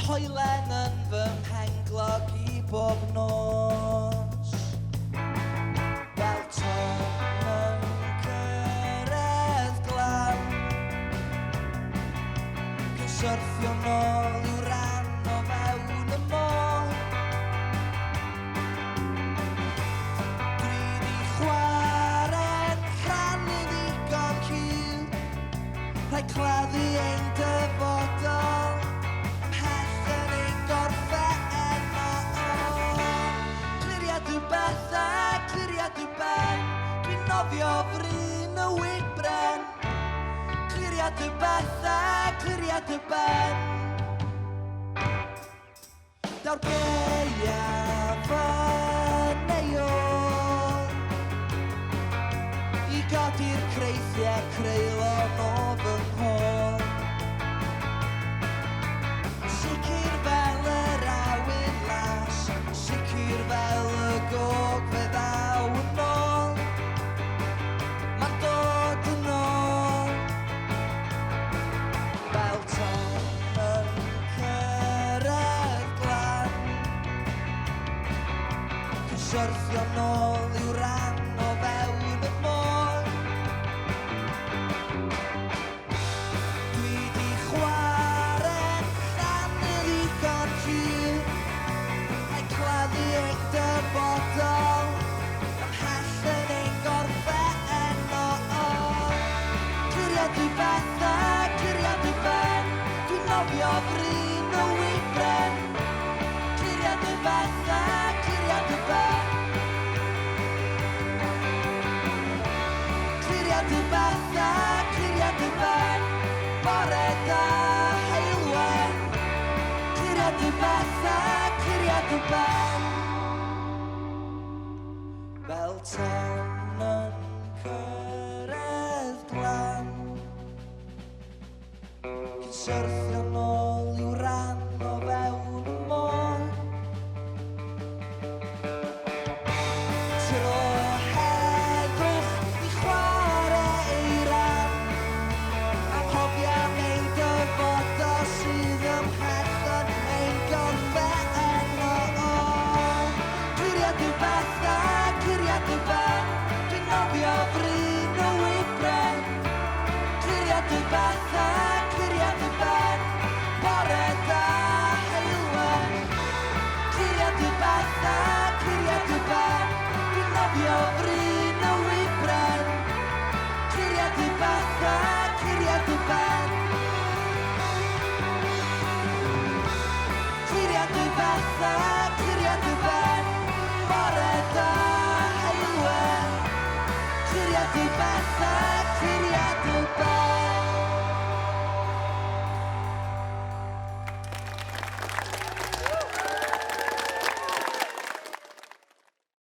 Hoelen yn fy mhenglog I bob nos. Fel ton yn cyrraedd glan, Syrthio nôl i'w ran o fewn y môr. Dwi di chwarae'n rhannu ddigon cil, rhaid claddu ein dyfodol ymhell yn ein gorffen o. Cliriad yw bethau, cliriad yw ben, dwi'n nofio fryn y wybren. Cliriad y bethau, cliriad y ben. Daw'r gaeaf yn neuon I godi'r creithiau creulon o fy nghôl. Sicr fel yr awyr las, sicr fel y gog fe ddaw yn ôl. Ma'n dod yn ôl. Fel ton yn cyrraedd glan, Syrthio nôl i'w ran o fewn y môr. Dwi di chwarae'n rhannu ddigon cil, rhaid claddu ein dyfodol ymhell yn ein gorffen o. Cliriad yw bethau, cliriad yw ben, dwi'n nofio fryn y wybren. Cliriad yw bethau, cliriad yw ben. Cliriad yw bethau, cliriad yw ben, bore da heilwen. Cliriad yw bethau, cliriad yw ben. Fel ton yn cyrraedd glan, cyn syrthio nôl i'w ran o fewn y môr. Tro heddwch I chwarae ei ran, anghofia ein dyfodol sydd ymhell yn ein gorffen o. Cliriad yw bethau, cliriad yw ben, dwi'n nofio fryn y wybren. Cliriad yw bethau, cliriad yw ben, bore da heilwen. Cliriad yw bethau, cliriad yw ben, dwi'n nofio fryn y wybren. Cliriad yw bethau, cliriad yw ben. Cliriad yw bethau, cliriad yw ben, bore da heilwen. Cliriad yw bethau.